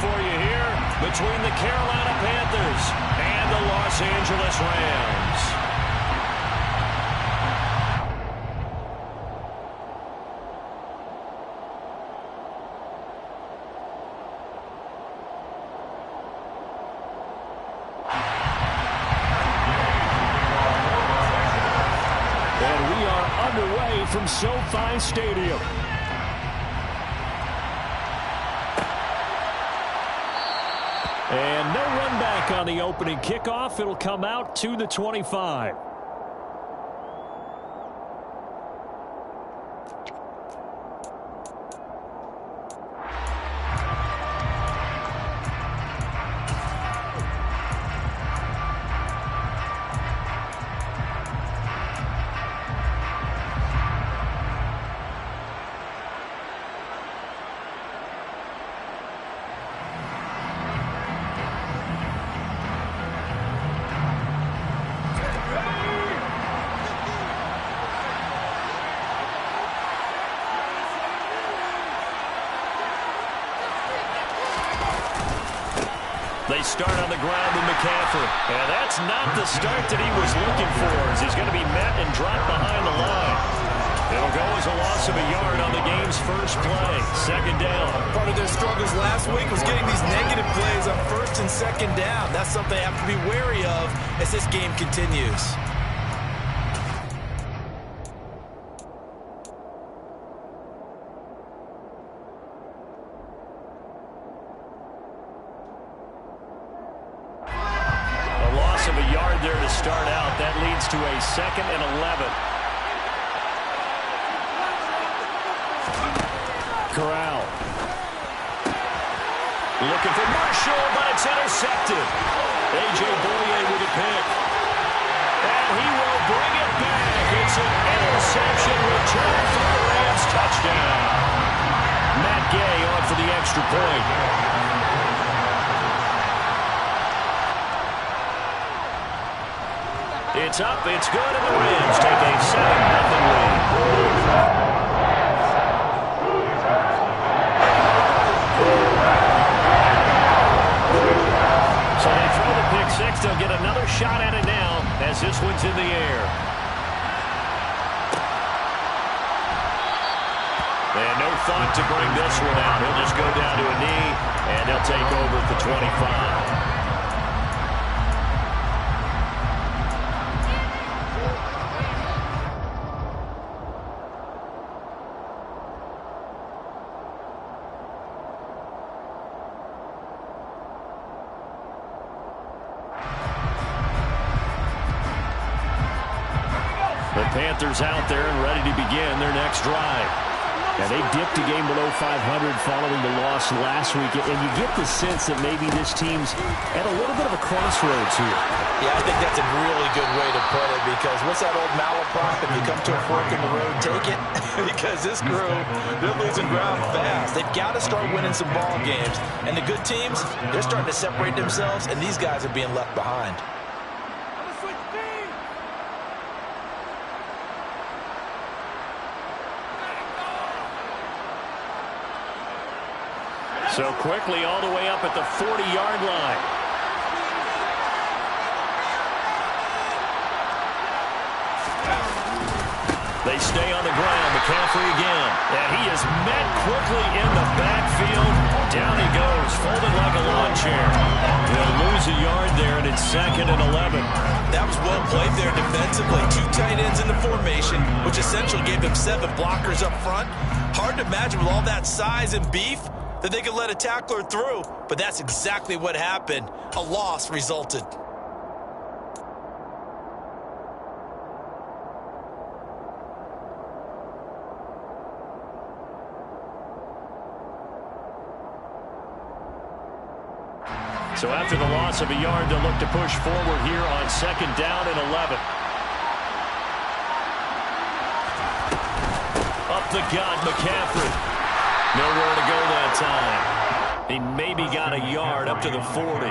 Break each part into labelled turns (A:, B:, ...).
A: for you here between the Carolina Panthers and the Los Angeles Rams. And we are underway from SoFi Stadium. And no run back on the opening kickoff. It'll come out to the 25. They start on the ground with McCaffrey. And that's not the start that he was looking for, as he's going to be met and dropped behind the line. It'll go as a loss of a yard on the game's first play. Second down.
B: Part of their struggles last week was getting these negative plays on first and second down. That's something they have to be wary of as this game continues.
A: There to start out. That leads to a 2nd and 11. Corral. Looking for Marshall, but it's intercepted. A.J. Boye with a pick. And he will bring it back. It's an interception return for the Rams. Touchdown. Matt Gay on for the extra point. It's up, it's good, and the Rams take a 7-0 lead. So they throw the pick six. They'll get another shot at it now as this one's in the air. And no thought to bring this one out. He'll just go down to a knee, and they'll take over at the 25. The Panthers out there and ready to begin their next drive. Now, they dipped a game below 500 following the loss last week, and you get the sense that maybe this team's at a little bit of a crossroads here.
B: Yeah, I think that's a really good way to put it, because what's that old malaprop? If you come to a fork in the road, take it. Because this crew, they're losing ground fast. They've got to start winning some ball games. And the good teams, they're starting to separate themselves, and these guys are being left behind.
A: So quickly all the way up at the 40-yard line. They stay on the ground. McCaffrey again. And he is met quickly in the backfield. Down he goes, folded like a lawn chair. They'll lose a yard there, and it's 2nd and 11.
B: That was well played there defensively. 2 tight ends in the formation, which essentially gave them 7 blockers up front. Hard to imagine with all that size and beef that they could let a tackler through, but that's exactly what happened. A loss resulted.
A: So after the loss of a yard, they'll look to push forward here on 2nd down and 11. Up the gut, McCaffrey. Nowhere to go that time. He maybe got a yard up to the 40.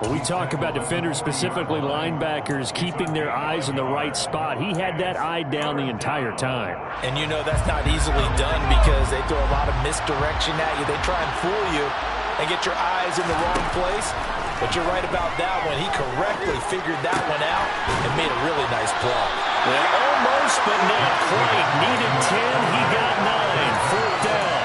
A: Well, we talk about defenders, specifically linebackers, keeping their eyes in the right spot. He had that eye down the entire time.
B: And you know that's not easily done because they throw a lot of misdirection at you. They try and fool you. and get your eyes in the wrong place. But you're right about that one. He correctly figured that one out and made a really nice play.
A: Yeah, almost, but not quite. Needed 10, he got 9. Fourth down.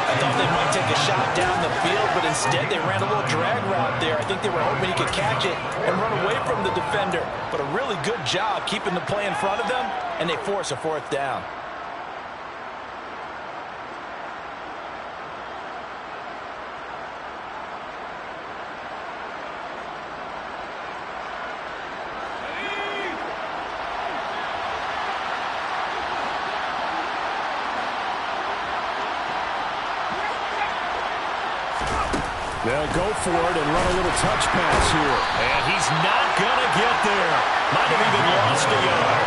B: I thought they might take a shot down the field, but instead they ran a little drag route there. I think they were hoping he could catch it and run away from the defender. But a really good job keeping the play in front of them, and they force a fourth down.
A: They'll go for it and run a little touch pass here. And he's not going to get there. Might have even lost a yard.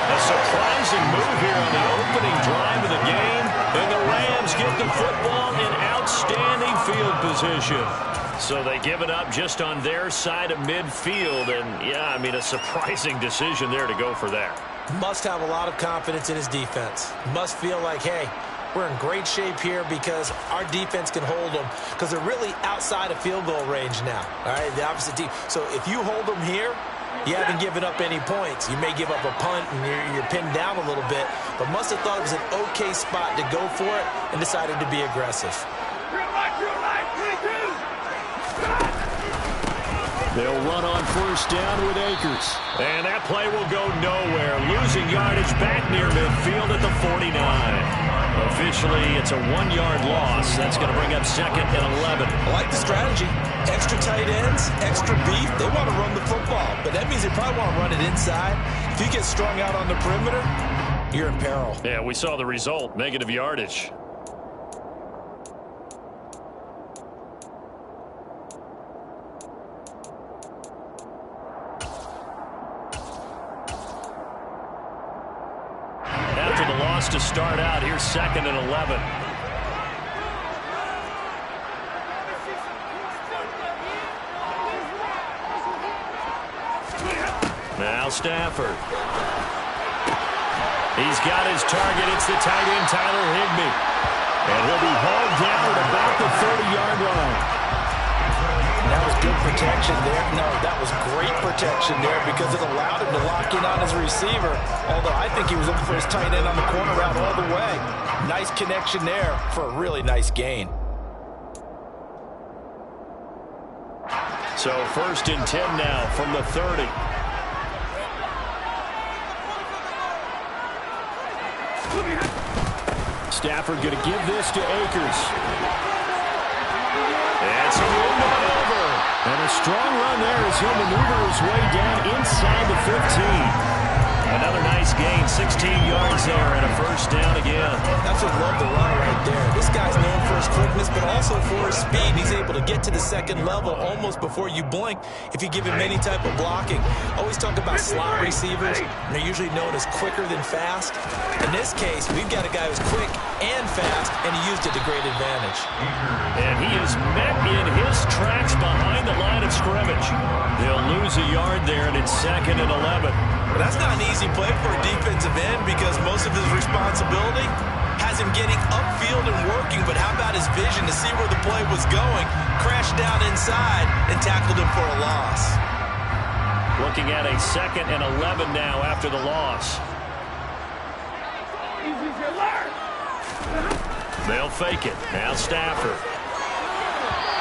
A: A surprising move here on the opening drive of the game. And the Rams get the football in outstanding field position. So they give it up just on their side of midfield. And, yeah, I mean, a surprising decision there to go for that.
B: Must have a lot of confidence in his defense. Must feel like, hey, we're in great shape here because our defense can hold them because they're really outside of field goal range now. All right, the opposite team. So if you hold them here, you haven't given up any points. You may give up a punt and you're pinned down a little bit, but must have thought it was an okay spot to go for it and decided to be aggressive.
A: They'll run on first down with Akers. And that play will go nowhere. Losing yardage back near midfield at the 49. Officially, it's a 1-yard loss. That's going to bring up 2nd and 11.
B: I like the strategy. Extra tight ends, extra beef. They want to run the football, but that means they probably want to run it inside. If you get strung out on the perimeter, you're in peril.
A: Yeah, we saw the result. Negative yardage. To start out, here's 2nd and 11. Now Stafford. He's got his target. It's the tight end, Tyler Higbee. And he'll be hauled down at about the 30-yard line.
B: That was good protection there. No, that was great protection there because it allowed him to lock in on his receiver. Although I think he was looking for his tight end on the corner route all the way. Nice connection there for a really nice gain.
A: So 1st and 10 now from the 30. Stafford going to give this to Akers. And some room to maneuver. And a strong run there as he'll maneuver his way down inside the 15. Another nice gain, 16 yards there and a first down again.
B: That's what love the run right there. This guy's known for his quickness, but also for his speed. He's able to get to the 2nd level almost before you blink if you give him any type of blocking. Always talk about slot receivers, and they're usually known as quicker than fast. In this case, we've got a guy who's quick and fast, and he used it to great advantage.
A: And he is met in his tracks behind the line of scrimmage. They'll lose a yard there, and it's 2nd and 11.
B: But that's not an easy play for a defensive end because most of his responsibility has him getting upfield and working, but how about his vision to see where the play was going, crashed down inside, and tackled him for a loss.
A: Looking at a 2nd and 11 now after the loss. They'll fake it. Now Stafford.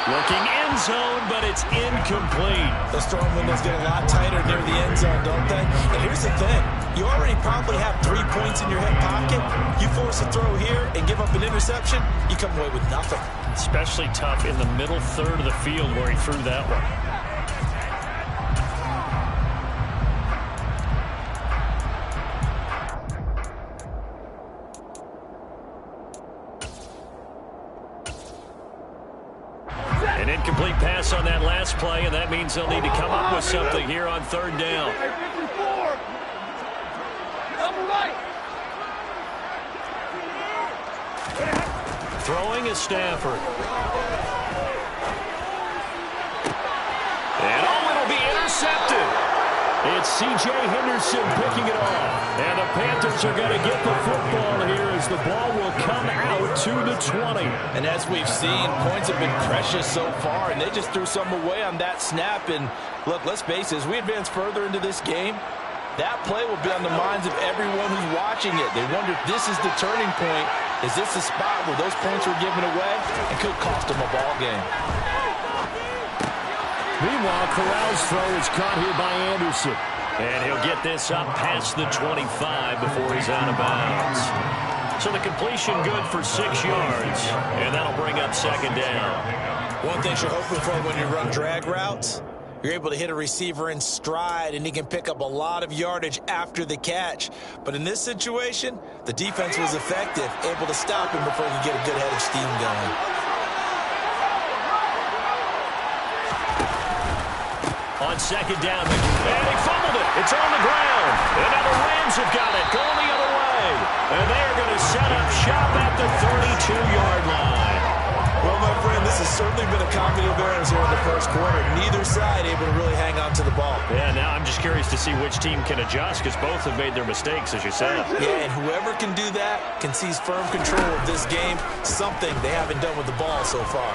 A: Looking end zone, but it's incomplete.
B: Those throwing windows get a lot tighter near the end zone, don't they? And here's the thing. You already probably have 3 points in your hip pocket. You force a throw here and give up an interception, you come away with nothing.
A: Especially tough in the middle third of the field where he threw that one. An incomplete pass on that last play, and that means they'll need to come up with something here on 3rd down. Throwing is Stafford. And it'll be intercepted. It's It's C.J. Henderson picking it off. And the Panthers are going to get the football here as the ball will come out to the 20.
B: And as we've seen, points have been precious so far, and they just threw some away on that snap. And look, let's face it, as we advance further into this game, that play will be on the minds of everyone who's watching it. They wonder if this is the turning point. Is this the spot where those points were given away? It could cost them a ball game.
A: Meanwhile, Corral's throw is caught here by Anderson. And he'll get this up past the 25 before he's out of bounds. So the completion good for 6 yards, and that'll bring up second down.
C: One thing you're hoping for when you run drag routes, you're able to hit a receiver in stride, and he can pick up a lot of yardage after the catch. But in this situation, the defense was effective, able to stop him before he could get a good head of steam going.
A: On second down, and he fumbled it. It's on the ground. And now the Rams have got it, going the other way. And they're going to set up shop at the 32-yard line.
C: Well, my friend, this has certainly been a comedy of errors here in the first quarter. Neither side able to really hang on to the ball.
A: Yeah, now I'm just curious to see which team can adjust, because both have made their mistakes, as you said.
C: Yeah, and whoever can do that can seize firm control of this game, something they haven't done with the ball so far.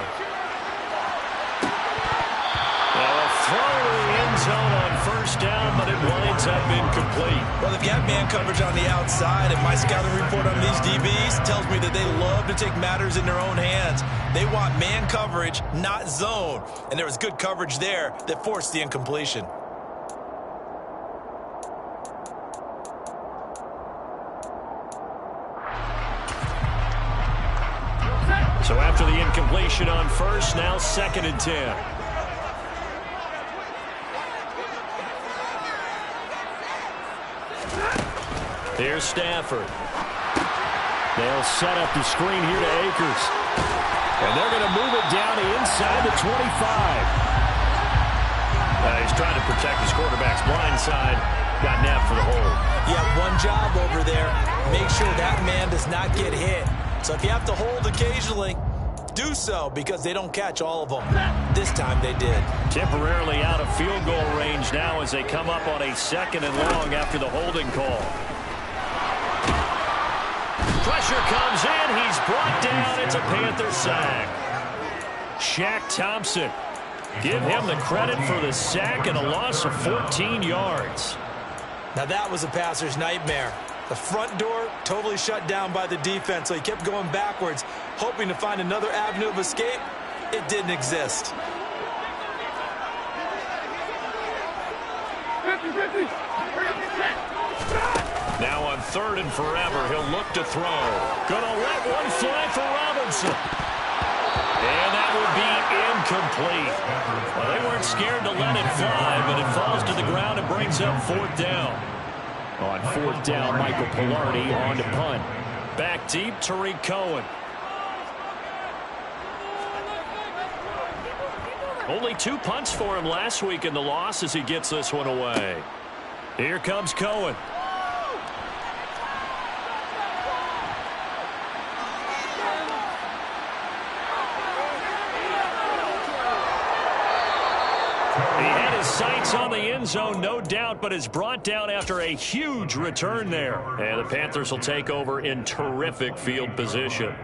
A: Throw to the end zone on first down, but it winds up incomplete.
C: Well, if you have man coverage on the outside, and my scouting report on these DBs tells me that they love to take matters in their own hands. They want man coverage, not zone. And there was good coverage there that forced the incompletion.
A: So after the incompletion on first, now 2nd and 10. Here's Stafford. They'll set up the screen here to Akers. And they're going to move it down to inside the 25. He's trying to protect his quarterback's blind side. Got nabbed for the hold.
C: You have one job over there. Make sure that man does not get hit. So if you have to hold occasionally, do so, because they don't catch all of them. This time they did.
A: Temporarily out of field goal range now as they come up on a 2nd and long after the holding call. Pressure comes in. He's brought down. It's a Panther sack. Shaq Thompson. Give him the credit for the sack and a loss of 14 yards.
C: Now that was a passer's nightmare. The front door totally shut down by the defense, so he kept going backwards, hoping to find another avenue of escape. It didn't exist.
A: Now on 3rd and forever, he'll look to throw. Gonna let one fly for Robinson. And that would be incomplete. Well, they weren't scared to let it fly, but it falls to the ground and brings up 4th down. On 4th down, Michael Pilardi on to punt. Back deep, Tariq Cohen. Only 2 punts for him last week in the loss as he gets this one away. Here comes Cohen. He had his sights on the end zone, no doubt, but is brought down after a huge return there. And the Panthers will take over in terrific field position.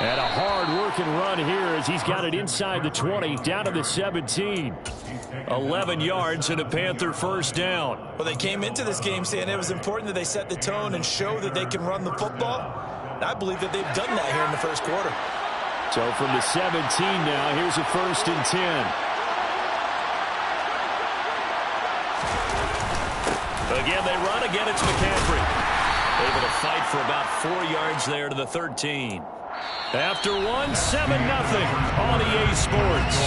A: And a hard-working run here as he's got it inside the 20, down to the 17. 11 yards and a Panther first down.
C: Well, they came into this game saying it was important that they set the tone and show that they can run the football. And I believe that they've done that here in the first quarter.
A: So from the 17 now, here's a 1st and 10. Again, they run. Again, it's McCaffrey. Able to fight for about 4 yards there to the 13. After 1, 7-0 on EA Sports.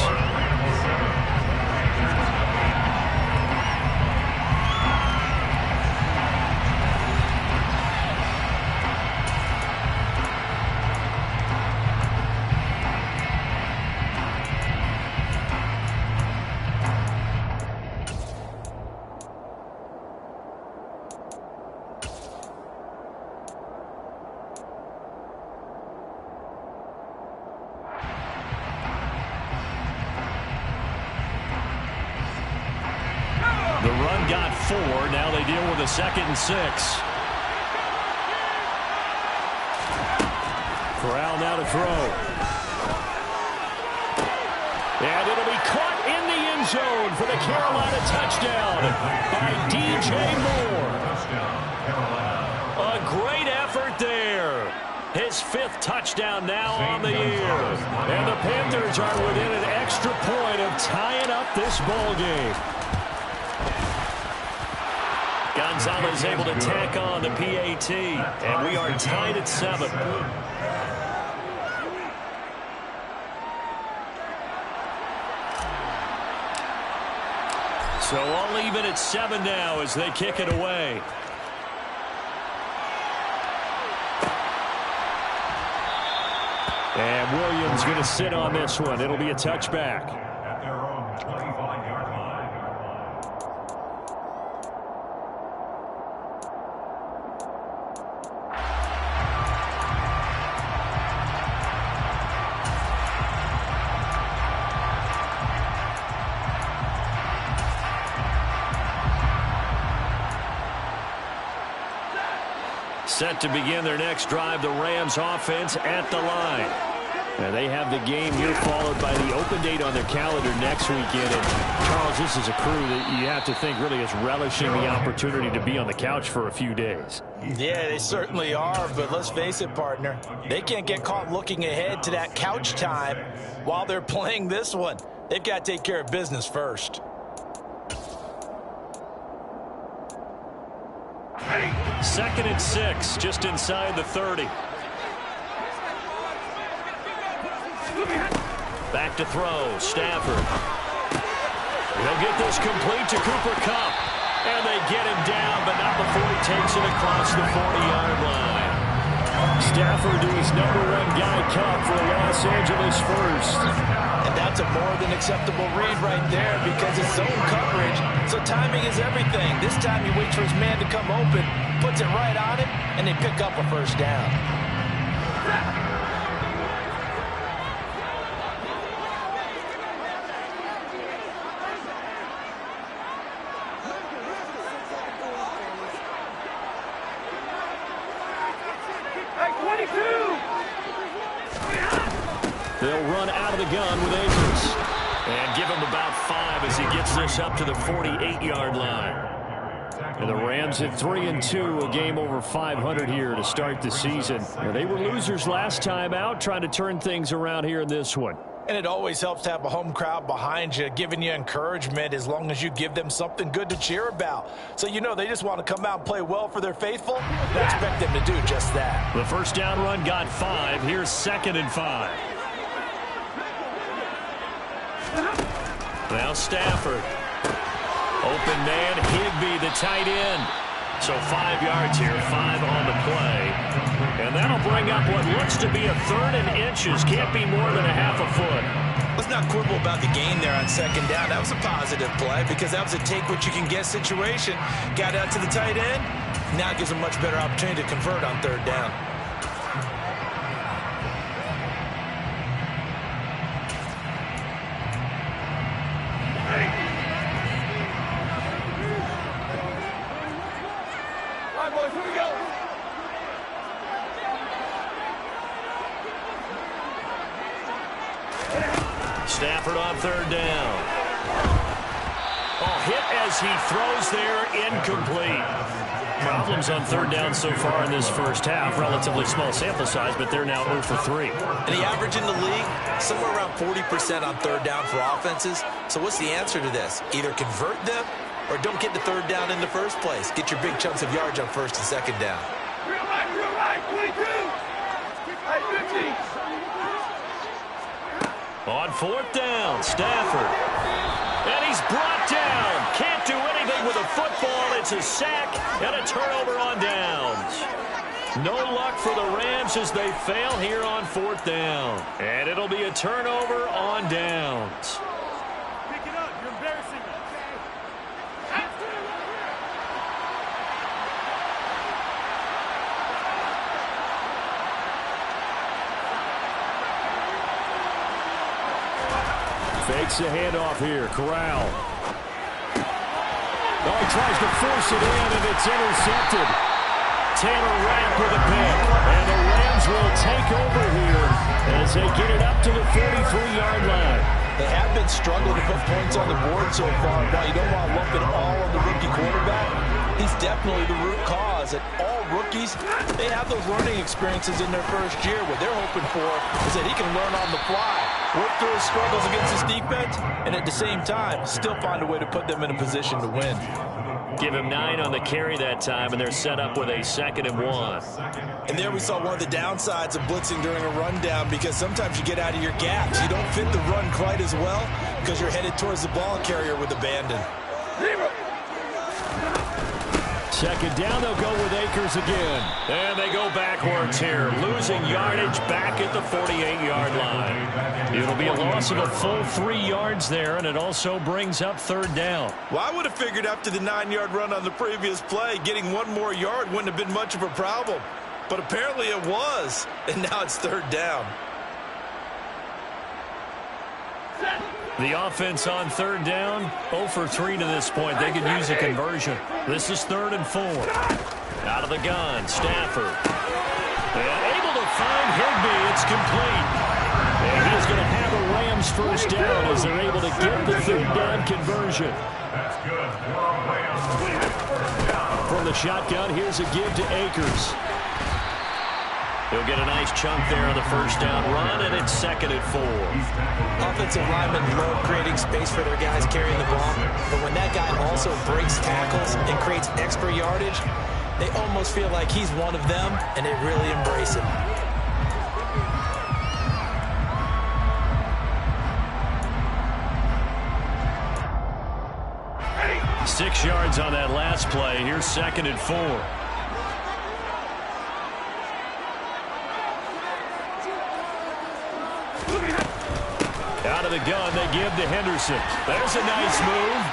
A: 4. Now they deal with a 2nd and 6. Corral now to throw. And it'll be caught in the end zone for the Carolina touchdown by DJ Moore. A great effort there. His 5th touchdown now on the year. And the Panthers are within an extra point of tying up this ball game. Gonzalez able to tack on the PAT. And we are tied at 7. So all even at 7 now as they kick it away. And Williams going to sit on this one. It'll be a touchback.
D: At their own 25-yard line.
A: Set to begin their next drive, the Rams offense at the line. And they have the game here followed by the open date on their calendar next weekend. And Charles, this is a crew that you have to think really is relishing the opportunity to be on the couch for a few days.
C: Yeah, they certainly are, but let's face it, partner. They can't get caught looking ahead to that couch time while they're playing this one. They've got to take care of business first.
A: Second and 6, just inside the 30. Back to throw, Stafford. They'll get this complete to Cooper Kupp. And they get him down, but not before he takes it across the 40-yard line. Stafford to his #1 guy, Kupp, for Los Angeles first.
C: And that's a more than acceptable read right there because it's zone coverage, so timing is everything. This time he waits for his man to come open, puts it right on him, and they pick up a first down.
A: They'll run out of the gun with Akers. And give him about 5 as he gets this up to the 48-yard line. And the Rams at 3-2, a game over 500 here to start the season. And they were losers last time out, trying to turn things around here in this one.
C: And it always helps to have a home crowd behind you, giving you encouragement as long as you give them something good to cheer about. So you know they just want to come out and play well for their faithful. I expect them to do just that.
A: The first down run got 5. Here's 2nd and 5. Now Stafford. Open man, Higbee, the tight end. So 5 yards here, 5 on the play. And that'll bring up what looks to be a 3rd and inches. Can't be more than a half a foot.
C: Let's not quibble about the gain there on 2nd down. That was a positive play because that was a take-what-you-can-get situation. Got out to the tight end. Now it gives them much better opportunity to convert on 3rd down.
A: Stafford on 3rd down. Oh, hit as he throws there, incomplete. Problems on 3rd down so far in this first half. Relatively small sample size, but they're now 0 for 3.
C: And the average in the league, somewhere around 40% on 3rd down for offenses. So what's the answer to this? Either convert them or don't get the 3rd down in the first place. Get your big chunks of yards on 1st and 2nd down.
D: Real right, 22. Hey, 50.
A: On 4th down, Stafford. And he's brought down. Can't do anything with a football. It's a sack and a turnover on downs. No luck for the Rams as they fail here on 4th down. And it'll be a turnover on downs.
D: Pick it up. You're embarrassing me.
A: Fakes a handoff here. Corral. Oh, he tries to force it in, and it's intercepted. Taylor Rapp with a pick. And the Rams will take over here as they get it up to the 43-yard line.
B: They have been struggling to put points on the board so far. While you don't want to lump it all on the rookie quarterback, he's definitely the root cause. And all rookies, they have those learning experiences in their first year. What they're hoping for is that he can learn on the fly, work through his struggles against this defense, and at the same time, still find a way to put them in a position to win.
A: Give him 9 on the carry that time, and they're set up with a 2nd and 1.
C: And there we saw one of the downsides of blitzing during a rundown, because sometimes you get out of your gaps. You don't fit the run quite as well because you're headed towards the ball carrier with abandon.
A: 2nd down, they'll go with Akers again. And they go backwards here, losing yardage back at the 48-yard line. It'll be a loss of a full 3 yards there, and it also brings up 3rd down.
C: Well, I would have figured after the 9-yard run on the previous play, getting 1 more yard wouldn't have been much of a problem. But apparently it was, and now it's 3rd down.
A: The offense on 3rd down, 0 for 3 to this point. They could use a conversion. This is 3rd and 4. Out of the gun, Stafford. And able to find Higbee. It's complete. And he's going to have a Rams first down as they're able to get the 3rd down conversion.
D: That's good. Rams.
A: From the shotgun, here's a give to Akers. He'll get a nice chunk there on the first down run, and it's 2nd and 4.
C: Offensive linemen love creating space for their guys carrying the ball, but when that guy also breaks tackles and creates extra yardage, they almost feel like he's one of them, and they really embrace it.
D: Ready.
A: 6 yards on that last play. Here's 2nd and 4. Out of the gun, they give to Henderson. There's a nice move.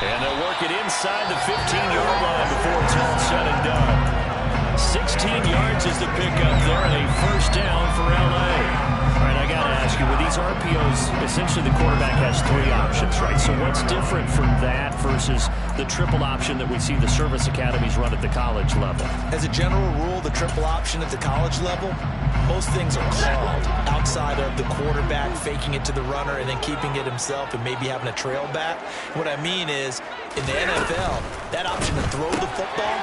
A: And they'll work it inside the 15-yard line before it's all said and done. 16 yards is the pickup there, and a first down for L.A. All right, I got to ask you, with these RPOs, essentially the quarterback has 3 options, right? So what's different from that versus the triple option that we see the service academies run at the college level?
C: As a general rule, the triple option at the college level, most things are called outside of the quarterback faking it to the runner and then keeping it himself and maybe having a trail back. What I mean is, in the NFL, that option to throw the football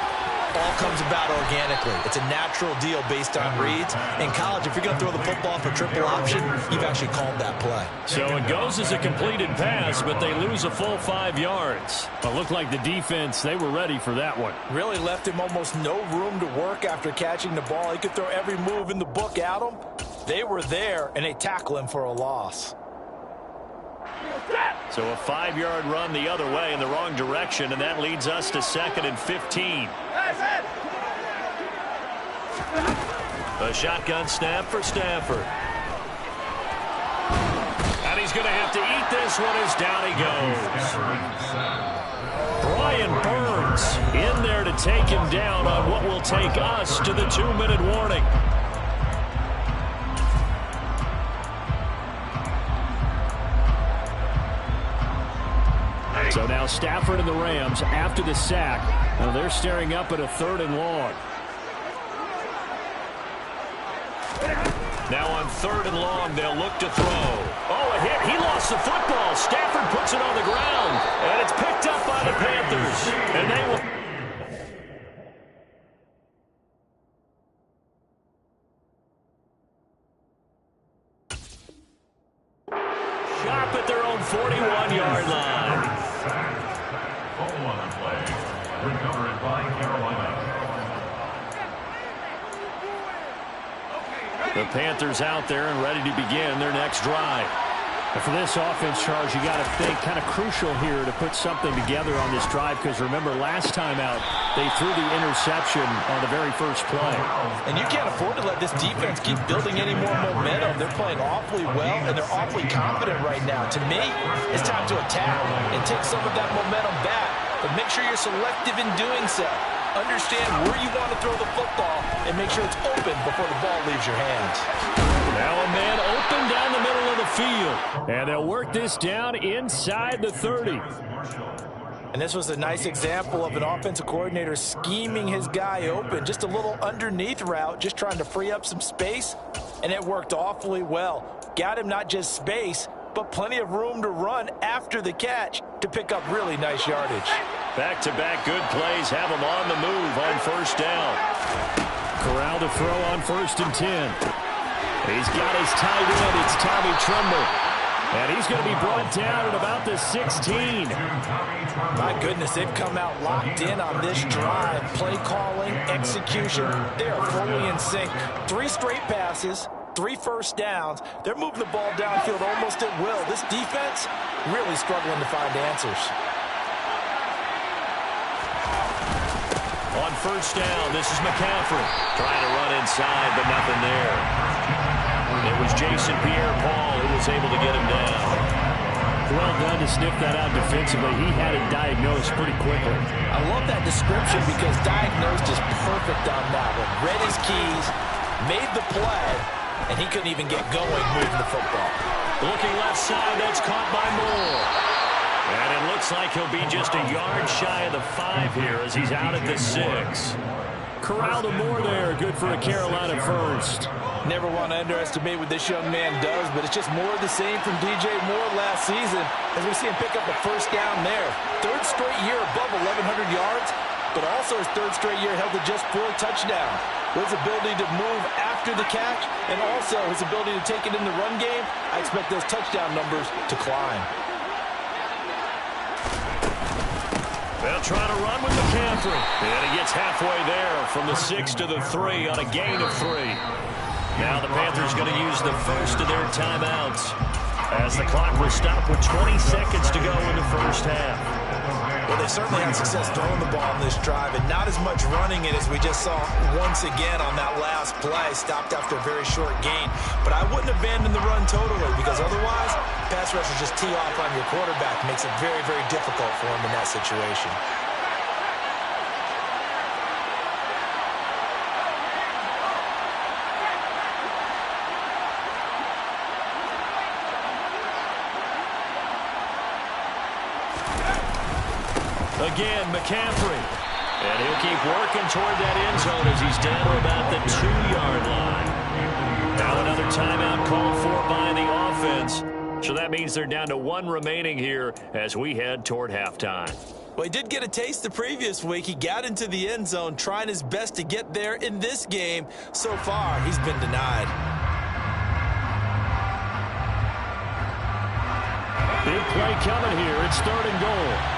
C: all comes about organically. It's a natural deal based on reads. In college, if you're going to throw the football for triple option, you've actually called that play.
A: So it goes as a completed pass, but they lose a full 5 yards. It looked like the defense, they were ready for that one.
C: Really left him almost no room to work after catching the ball. He could throw every move in the book at him. They were there, and they tackle him for a loss.
A: So a 5-yard run the other way in the wrong direction, and that leads us to 2nd and 15. A shotgun snap for Stafford. And he's going to have to eat this one as down he goes. Brian Burns in there to take him down on what will take us to the 2-minute warning. So now Stafford and the Rams, after the sack, well, they're staring up at a 3rd and long. Now on 3rd and long, they'll look to throw. Oh, a hit. He lost the football. Stafford puts it on the ground, and it's picked up by the Panthers. And they will... Shop at their own 41-yard line.
D: Ball on the play. Recovered by Carolina.
A: The Panthers out there and ready to begin their next drive. And for this offense, Charles, you got to think kind of crucial here to put something together on this drive, because remember, last time out, they threw the interception on the very first play.
B: And you can't afford to let this defense keep building any more momentum. They're playing awfully well, and they're awfully confident right now. To me, it's time to attack and take some of that momentum back, but make sure you're selective in doing so. Understand where you want to throw the football and make sure it's open before the ball leaves your hands.
A: Now a man open down the middle of the field. And they'll work this down inside the 30.
C: And this was a nice example of an offensive coordinator scheming his guy open. Just a little underneath route, just trying to free up some space. And it worked awfully well. Got him not just space, but plenty of room to run after the catch to pick up really nice yardage.
A: Back-to-back good plays have him on the move on first down. Corral to throw on 1st and 10. He's got his tight end. It's Tommy Tremble. And he's going to be brought down at about the 16.
C: My goodness, they've come out locked in on this drive. Play calling, execution, they are fully in sync. 3 straight passes, 3 first downs. They're moving the ball downfield almost at will. This defense really struggling to find answers.
A: On first down, this is McCaffrey. Trying to run inside, but nothing there. It was Jason Pierre-Paul who was able to get him down. Well done to sniff that out defensively. He had it diagnosed pretty quickly.
C: I love that description because diagnosed is perfect on that one. Read his keys, made the play, and he couldn't even get going moving the football.
A: Looking left side, that's caught by Moore. And it looks like he'll be just a yard shy of the 5 here as he's out at the 6. Corral to Moore there, good for a Carolina first.
C: Never want to underestimate what this young man does, but it's just more of the same from DJ Moore last season as we see him pick up the first down there. 3rd straight year above 1,100 yards, but also his 3rd straight year held to just 4 touchdowns. His ability to move after the catch and also his ability to take it in the run game, I expect those touchdown numbers to climb.
A: They'll try to run with McCaffrey. And he gets halfway there from the 6 to the 3 on a gain of 3. Now the Panthers going to use the first of their timeouts as the clock will stop with 20 seconds to go in the first half.
C: Well, they certainly had success throwing the ball on this drive and not as much running it as we just saw once again on that last play. Stopped after a very short gain. But I wouldn't abandon the run totally because otherwise, pass rushers just tee off on your quarterback. Makes it very, very difficult for him in that situation.
A: Again, McCaffrey. And he'll keep working toward that end zone as he's down to about the 2-yard line. Now another timeout called for by the offense. So that means they're down to 1 remaining here as we head toward halftime.
C: Well, he did get a taste the previous week. He got into the end zone trying his best to get there in this game. So far, he's been denied.
A: Big play coming here. It's 3rd and goal.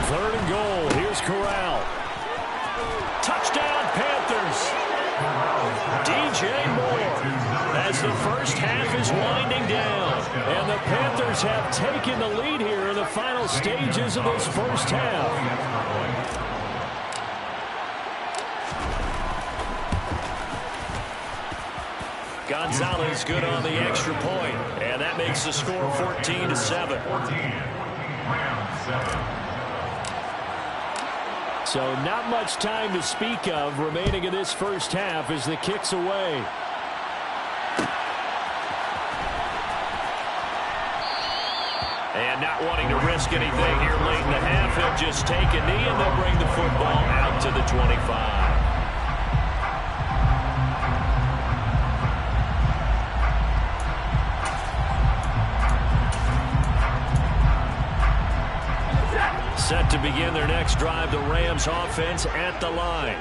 A: Third and goal. Here's Corral. Touchdown, Panthers. DJ Moore as the first half is winding down. And the Panthers have taken the lead here in the final stages of this first half. Gonzalez good on the extra point, and that makes the score 14-7. So not much time to speak of remaining in this first half as the kick's away. And not wanting to risk anything here late in the half, he'll just take a knee and they'll bring the football out to the 25. Set to begin their next drive, the Rams offense at the line.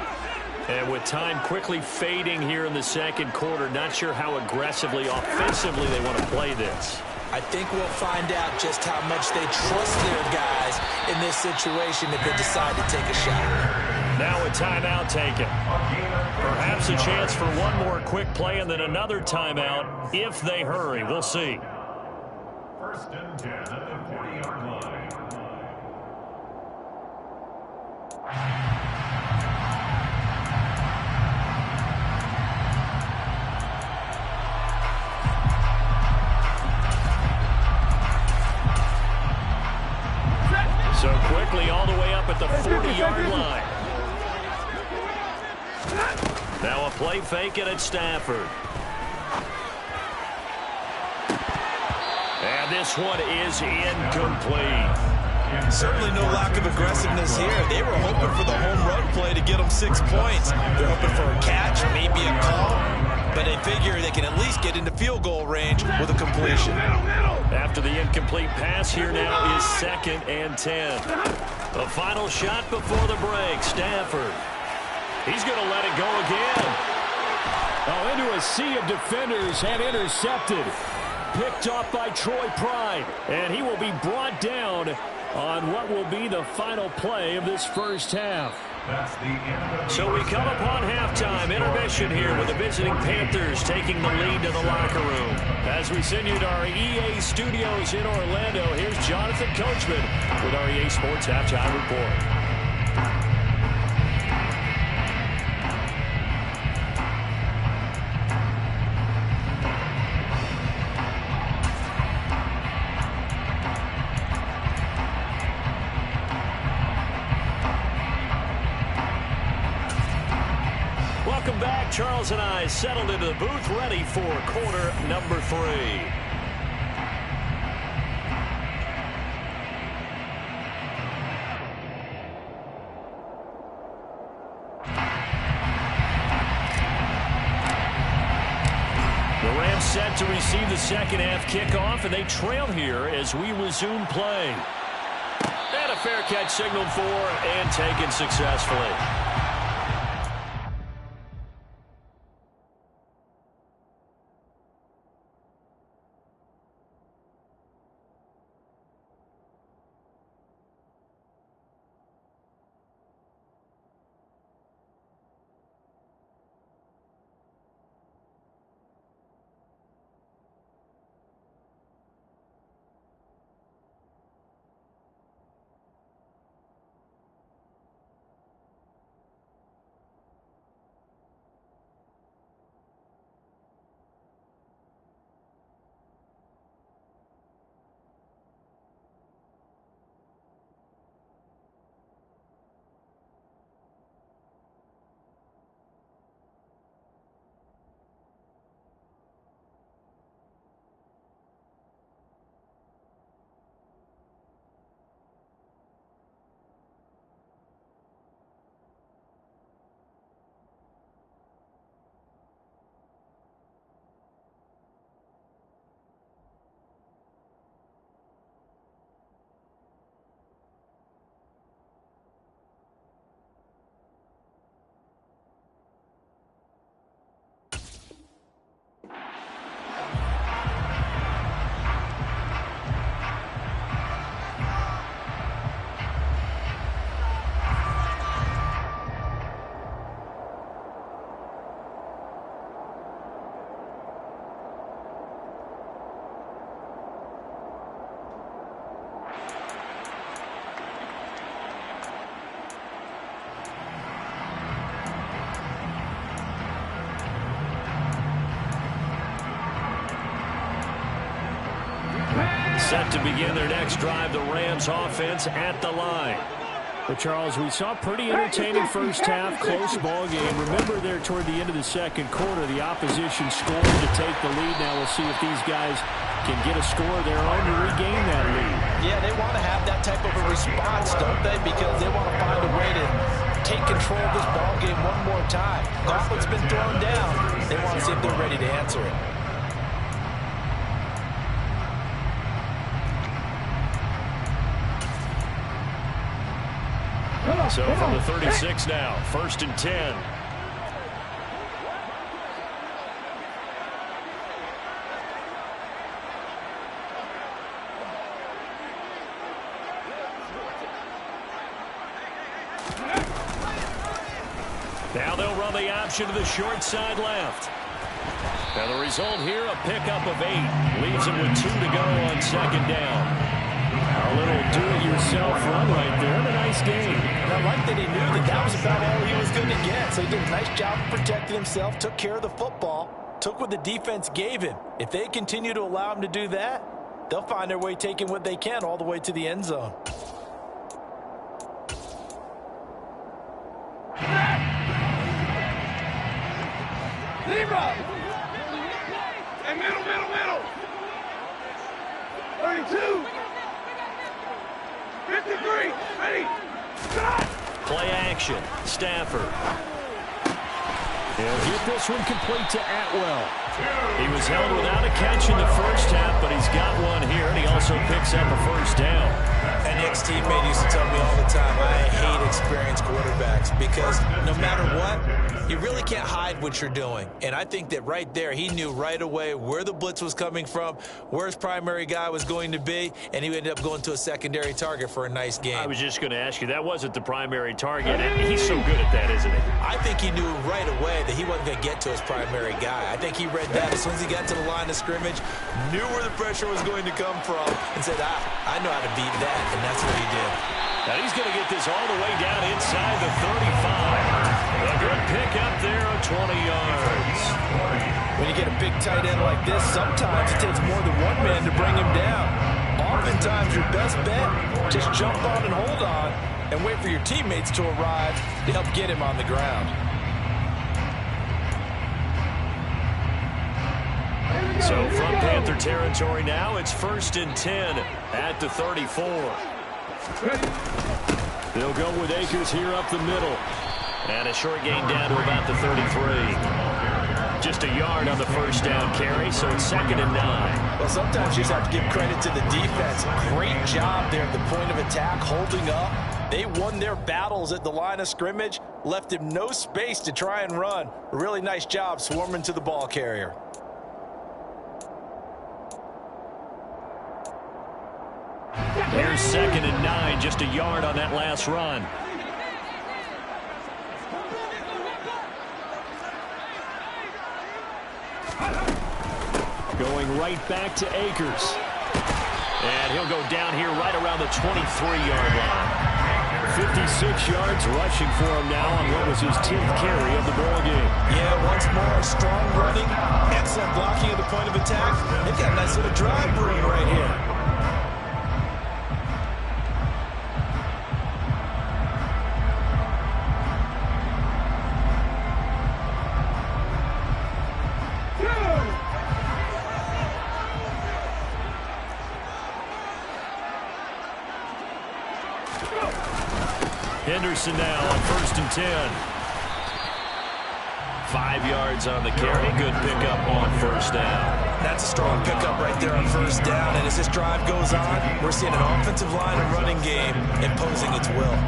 A: And with time quickly fading here in the second quarter, not sure how aggressively, offensively they want to play this.
C: I think we'll find out just how much they trust their guys in this situation if they decide to take a shot.
A: Now a timeout taken. Perhaps a chance for one more quick play and then another timeout if they hurry. We'll see.
D: 1st and 10 at the 40-yard line.
A: quickly all the way up at the 40-yard line. Now a play fake it at Stafford. And this one is incomplete.
C: Certainly no lack of aggressiveness here. They were hoping for the home run play to get them 6 points. They're hoping for a catch, maybe a call, but they figure they can at least get into field goal range with a completion.
A: After the incomplete pass, here now is 2nd and 10. The final shot before the break, Stafford. He's going to let it go again. Oh, into a sea of defenders and intercepted. Picked off by Troy Pride, and he will be brought down on what will be the final play of this first half. So we come upon halftime intermission here with the visiting Panthers taking the lead to the locker room. As we send you to our EA studios in Orlando, here's Jonathan Coachman with our EA Sports Halftime Report. Welcome back. Charles and I settled into the booth ready for quarter number 3. The Rams set to receive the second half kickoff, and they trail here as we resume play. And a fair catch signaled for and taken successfully. Set to begin their next drive, the Rams offense at the line. But Charles, we saw pretty entertaining first half, close ball game. Remember there toward the end of the second quarter, the opposition scored to take the lead. Now we'll see if these guys can get a score of their own to regain that lead.
B: Yeah, they want to have that type of a response, don't they? Because they want to find a way to take control of this ball game one more time. Gauntlet's been thrown down. They want to see if they're ready to answer it.
A: So from the 36 now, 1st and 10. Now they'll run the option to the short side left. Now the result here, a pickup of 8. Leaves him with 2 to go on 2nd down. A little do-it-yourself run right there, and a nice game.
B: I like that he knew that was about all he was going to get. So he did a nice job of protecting himself, took care of the football, took what the defense gave him. If they continue to allow him to do that, they'll find their way taking what they can all the way to the end zone.
E: Zebra! Hey, middle! 32! 53! Ready! Shot!
A: Play action. Stafford. He'll get this one complete to Atwell. He was held without a catch in the first half, but he's got one here, and he also picks up a first down.
C: An ex-teammate used to tell me all the time, I hate experienced quarterbacks because no matter what, you really can't hide what you're doing. And I think that right there, he knew right away where the blitz was coming from, where his primary guy was going to be, and he ended up going to a secondary target for a nice game.
A: I was just going to ask you, that wasn't the primary target, and he's so good at that, isn't he?
C: I think he knew right away that he wasn't going to get to his primary guy. I think he read that as soon as he got to the line of scrimmage, knew where the pressure was going to come from, and said, I know how to beat that, and that's what he did.
A: Now he's going to get this all the way down inside the 35. A good pick up there of 20 yards.
B: When you get a big tight end like this, sometimes it takes more than one man to bring him down. Oftentimes your best bet, just jump on and hold on and wait for your teammates to arrive to help get him on the ground.
A: So from Panther territory now, it's 1st and 10 at the 34. They'll go with Akers here up the middle. And a short gain down to about the 33. Just a yard on the first down carry, so it's 2nd and 9.
B: Well, sometimes you just have to give credit to the defense. Great job there at the point of attack, holding up. They won their battles at the line of scrimmage, left him no space to try and run. A really nice job swarming to the ball carrier.
A: Here's 2nd and 9, just a yard on that last run. Going right back to Akers. And he'll go down here right around the 23-yard line. 56 yards rushing for him now on what was his 10th carry of the ball game.
C: Yeah, once more, strong running, excellent blocking at the point of attack. They've got a nice little drive brewing right here.
A: Henderson now on 1st and 10. 5 yards on the carry. Good pickup on 1st down.
C: That's a strong pickup right there on 1st down. And as this drive goes on, we're seeing an offensive line and running game imposing its will.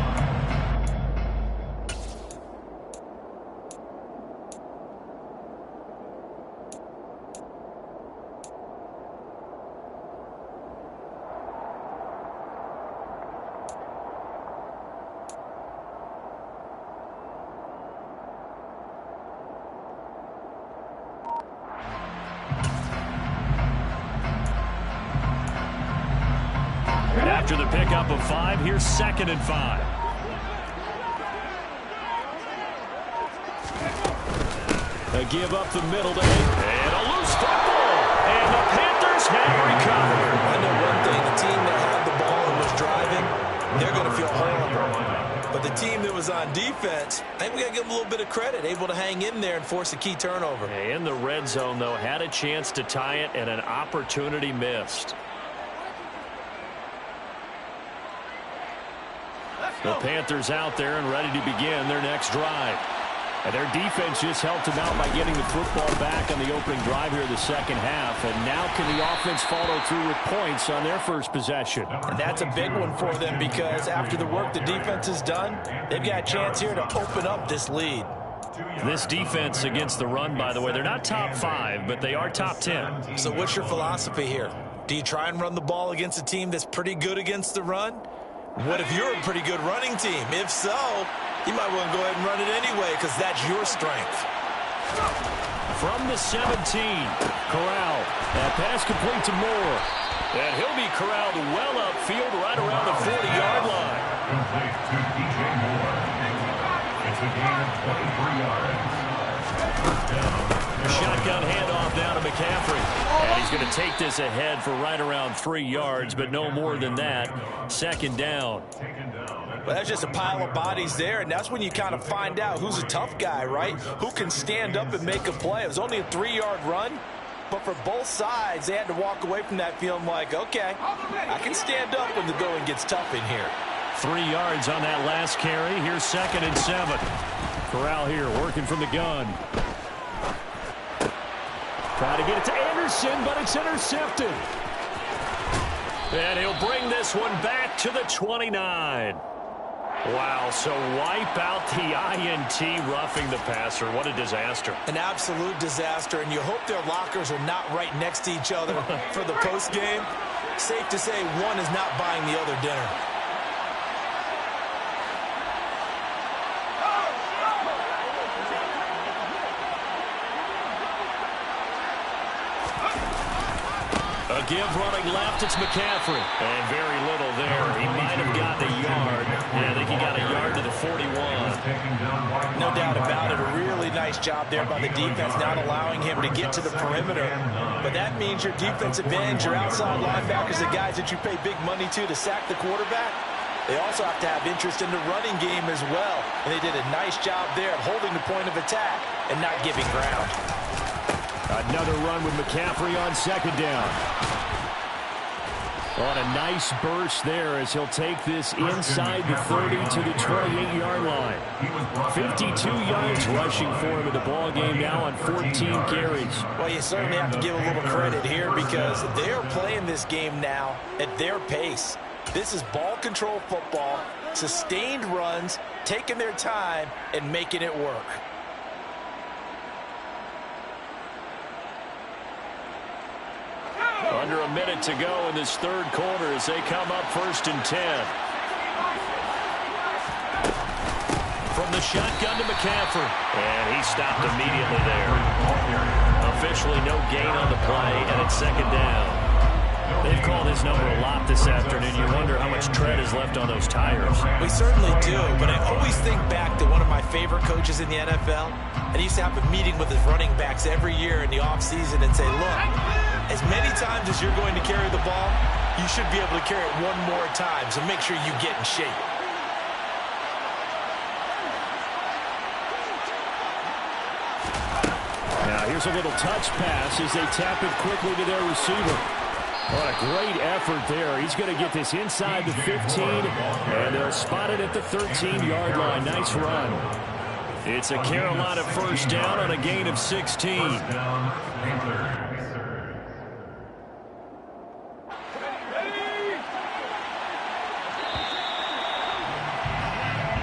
A: After the pickup of 5, here's 2nd and 5. A give up the middle to Akers. And a loose football. And the Panthers have recovered.
C: I know one thing. The team that had the ball and was driving, they're going to feel horrible. But the team that was on defense, I think we got to give them a little bit of credit, able to hang in there and force a key turnover.
A: In the red zone, though, had a chance to tie it and an opportunity missed. The Panthers out there and ready to begin their next drive. And their defense just helped them out by getting the football back on the opening drive here in the second half. And now can the offense follow through with points on their first possession?
B: And that's a big one for them because after the work the defense has done, they've got a chance here to open up this lead.
A: This defense against the run, by the way, they're not top 5, but they are top 10.
C: So what's your philosophy here? Do you try and run the ball against a team that's pretty good against the run? What if you're a pretty good running team? If so, you might want to go ahead and run it anyway because that's your strength.
A: From the 17, Corral. That pass complete to Moore. And he'll be corralled well upfield right around the 40-yard line.
D: Complete to DJ Moore. It's a gain of 23 yards. First down,
A: Shotgun handoff now to McCaffrey. And he's going to take this ahead for right around 3 yards, but no more than that. Second down.
B: Well, that's just a pile of bodies there, and that's when you kind of find out who's a tough guy, right? Who can stand up and make a play. It was only a 3-yard run, but for both sides, they had to walk away from that feeling like, okay, I can stand up when the going gets tough in here.
A: 3 yards on that last carry. Here's 2nd and 7. Corral here working from the gun. Trying to get it to Anderson, but it's intercepted. And he'll bring this one back to the 29. Wow, so wipe out the INT, roughing the passer. What a disaster.
C: An absolute disaster, and you hope their lockers are not right next to each other for the postgame. Safe to say one is not buying the other dinner.
A: A give running left, it's McCaffrey. And very little there. He might have gotten a yard. Yeah, I think he got a yard to the 41.
B: No doubt about it. A really nice job there by the defense, not allowing him to get to the perimeter. But that means your defensive ends, your outside linebackers, the guys that you pay big money to sack the quarterback, they also have to have interest in the running game as well. And they did a nice job there of holding the point of attack and not giving ground.
A: Another run with McCaffrey on 2nd down. On a nice burst there as he'll take this inside the 30 to the 28-yard line. 52 yards rushing for him in the ball game now on 14 carries.
B: Well, you certainly have to give a little credit here because they're playing this game now at their pace. This is ball control football, sustained runs, taking their time and making it work.
A: Under a minute to go in this 3rd quarter as they come up 1st and 10. From the shotgun to McCaffrey. And he stopped immediately there. Officially no gain on the play, and it's 2nd down. They've called his number a lot this afternoon. You wonder how much tread is left on those tires.
C: We certainly do, but I always think back to one of my favorite coaches in the NFL. And he used to have a meeting with his running backs every year in the offseason and say, look, as many times as you're going to carry the ball, you should be able to carry it one more time, so make sure you get in shape.
A: Now here's a little touch pass as they tap it quickly to their receiver. What a great effort there. He's going to get this inside the 15, and they'll spot it at the 13-yard line. Nice run. It's a Carolina 1st down on a gain of 16.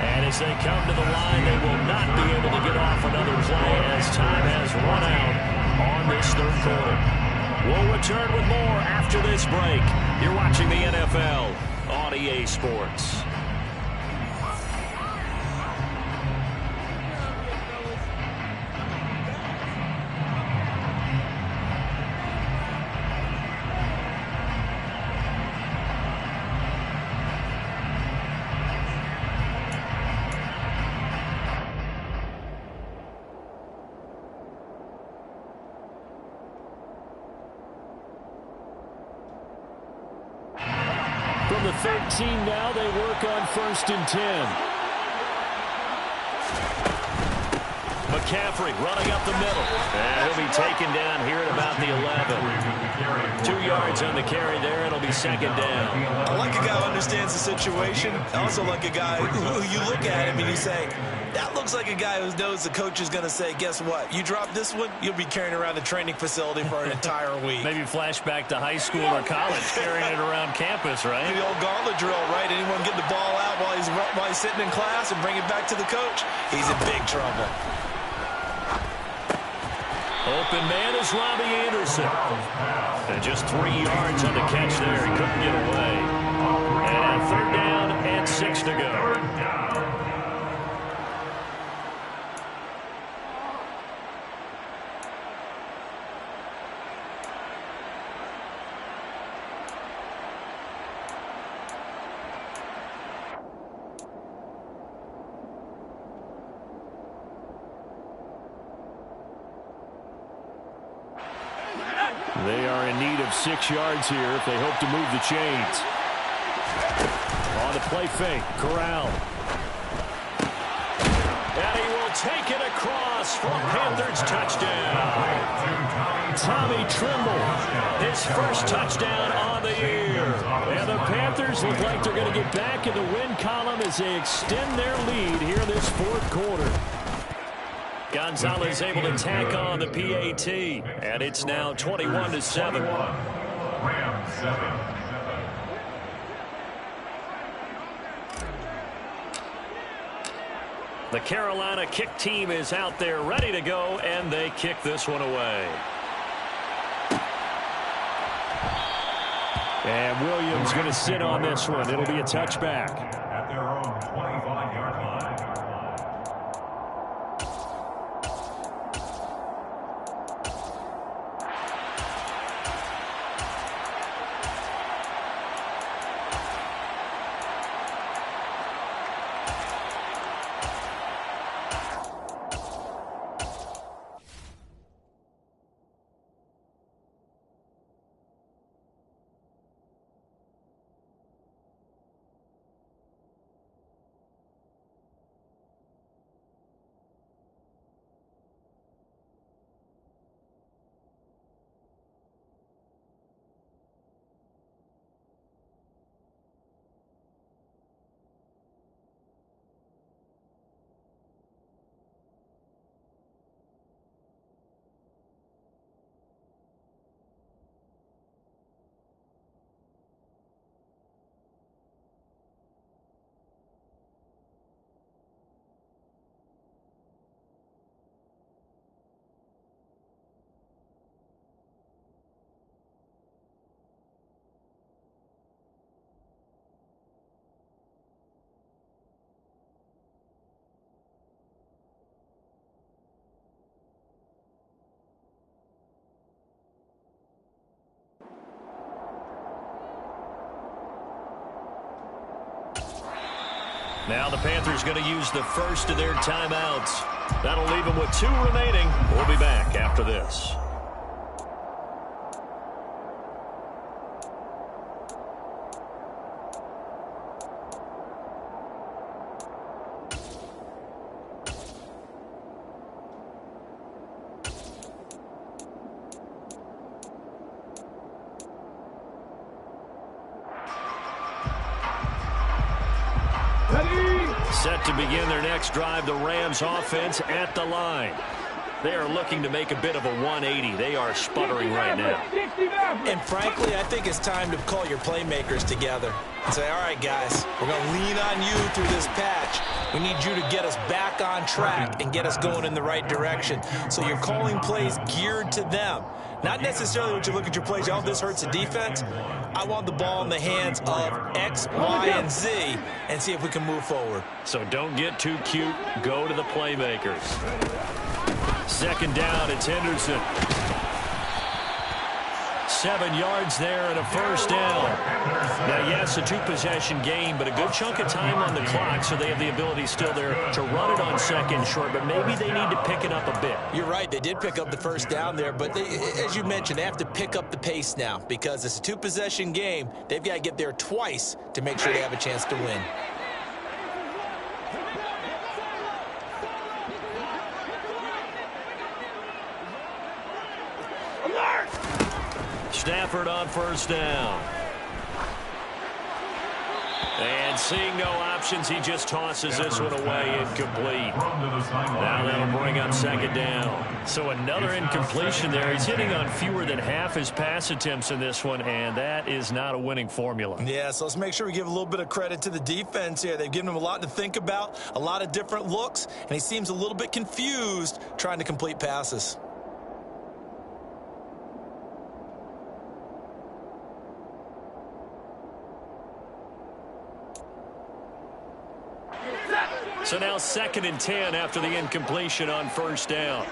A: And as they come to the line, they will not be able to get off another play as time has run out on this 3rd quarter. We'll return with more after this break. You're watching the NFL on EA Sports. From the 13 now, they work on 1st and 10. McCaffrey running up the middle. And he'll be taken down here at about the 11. 2 yards on the carry there. It'll be 2nd down.
C: I like a guy who understands the situation. I also like a guy who you look at him and you say, that looks like a guy who knows the coach is going to say, guess what? You drop this one, you'll be carrying around the training facility for an entire week.
A: Maybe flashback to high school or college, carrying it around campus, right?
C: The old gauntlet drill, right? Anyone get the ball out while he's sitting in class and bring it back to the coach? He's in big trouble.
A: Open man is Robbie Anderson. And just 3 yards on the catch there. He couldn't get away. And 3rd down and 6 to go. of 6 yards here if they hope to move the chains. On the play fake, Corral. And he will take it across for Panthers touchdown. Tommy Trimble, his first touchdown on the year. And the Panthers look like they're going to get back in the win column as they extend their lead here in this fourth quarter. Gonzalez able to tack on the PAT, and it's now 21-7.
D: Rams 7.
A: The Carolina kick team is out there ready to go, and they kick this one away. And Williams going to sit on this one. It'll be a touchback.
D: At their own 25-yard line.
A: Now the Panthers going to use the first of their timeouts. That'll leave them with 2 remaining. We'll be back after this. Set to begin their next drive, the Rams offense at the line. They are looking to make a bit of a 180. They are sputtering right now.
C: And frankly, I think it's time to call your playmakers together and say, all right, guys, we're going to lean on you through this patch. We need you to get us back on track and get us going in the right direction. So you're calling plays geared to them. Not necessarily when you look at your plays, oh, this hurts the defense. I want the ball in the hands of X, Y, and Z and see if we can move forward.
A: So don't get too cute. Go to the playmakers. Second down, it's Henderson. 7 yards there and a first down. Now, yes, a 2-possession game, but a good chunk of time on the clock, so they have the ability still there to run it on second short, but maybe they need to pick it up a bit.
C: You're right. They did pick up the first down there, but as you mentioned, they have to pick up the pace now because it's a 2-possession game. They've got to get there twice to make sure they have a chance to win.
A: Stafford on first down. And seeing no options, he just tosses this one away incomplete. Now that'll bring up second down. So another incompletion there. He's hitting on fewer than half his pass attempts in this one, and that is not a winning formula.
C: Yeah, so let's make sure we give a little bit of credit to the defense here. They've given him a lot to think about, a lot of different looks, and he seems a little bit confused trying to complete passes.
A: So now 2nd and 10 after the incompletion on first down.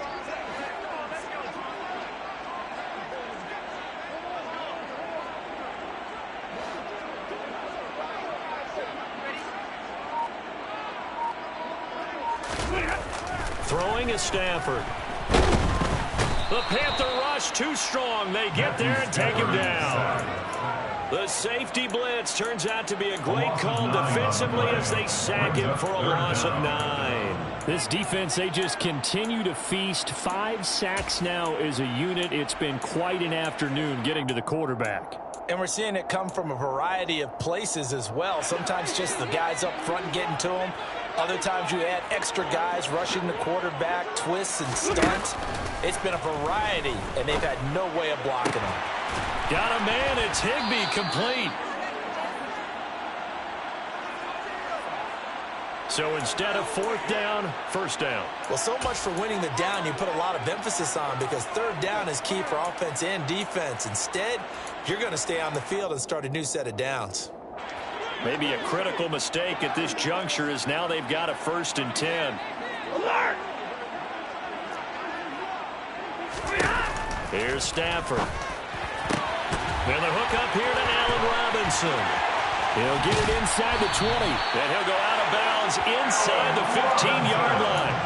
A: Throwing is Stafford. The Panther rush too strong. They get there and take him down. The safety blitz turns out to be a great call defensively as they sack him for a loss of 9. This defense, they just continue to feast. 5 sacks now as a unit. It's been quite an afternoon getting to the quarterback.
C: And we're seeing it come from a variety of places as well. Sometimes just the guys up front getting to him. Other times you add extra guys rushing the quarterback, twists and stunts. It's been a variety, and they've had no way of blocking him.
A: Got a man. It's Higbee, complete. So instead of 4th down, 1st down.
C: Well, so much for winning the down you put a lot of emphasis on, because 3rd down is key for offense and defense. Instead, you're going to stay on the field and start a new set of downs.
A: Maybe a critical mistake at this juncture is now they've got a 1st and 10.
E: Alert!
A: Here's Stafford. And the hook up here to Allen Robinson. He'll get it inside the 20. And he'll go out of bounds inside the 15-yard line.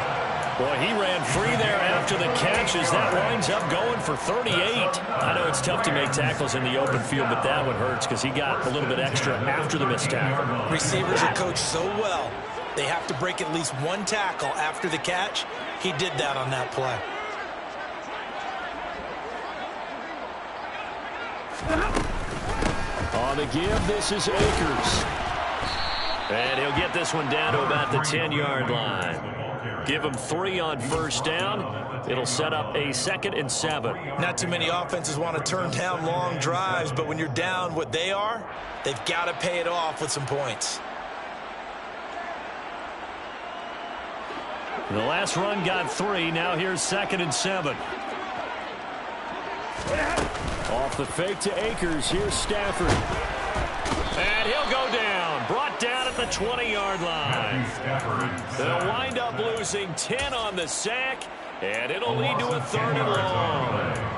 A: Boy, he ran free there after the catch as that winds up going for 38. I know it's tough to make tackles in the open field, but that one hurts because he got a little bit extra after the missed tackle.
C: Receivers are coached so well, they have to break at least one tackle after the catch. He did that on that play.
A: On the give, this is Akers. And he'll get this one down to about the 10-yard line. Give him 3 on 1st down. It'll set up a 2nd and 7.
C: Not too many offenses want to turn down long drives, but when you're down what they are, they've got to pay it off with some points.
A: The last run got 3. Now here's 2nd and 7. Off the fake to Akers. Here's Stafford. And he'll go down. Brought down at the 20-yard line. They'll wind up losing 10 on the sack, and it'll lead to a 3rd and long.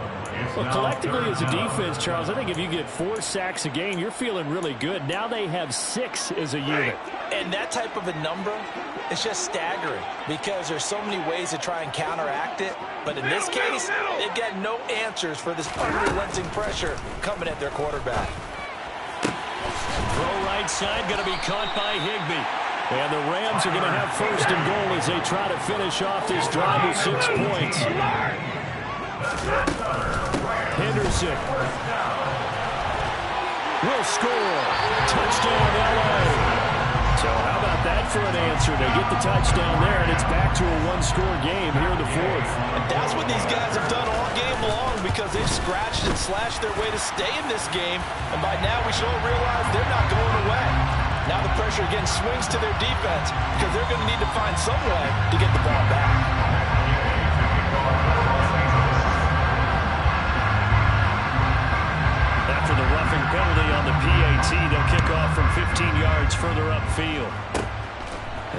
A: Well, collectively as a defense, Charles, I think if you get 4 sacks a game, you're feeling really good. Now they have 6 as a unit.
C: And that type of a number is just staggering because there's so many ways to try and counteract it. But in this case, they've got no answers for this unrelenting pressure coming at their quarterback.
A: Throw right side, going to be caught by Higbee. And the Rams are going to have 1st and goal as they try to finish off this drive with 6 points. Henderson will score. Touchdown, LA. So how about that for an answer? They get the touchdown there, and it's back to a 1-score game here in the 4th.
B: And that's what these guys have done all game long because they've scratched and slashed their way to stay in this game. And by now we should all realize they're not going away. Now the pressure again swings to their defense because they're going to need to find some way to get the ball back.
A: After the roughing penalty on the PAT, they'll kick off from 15 yards further upfield.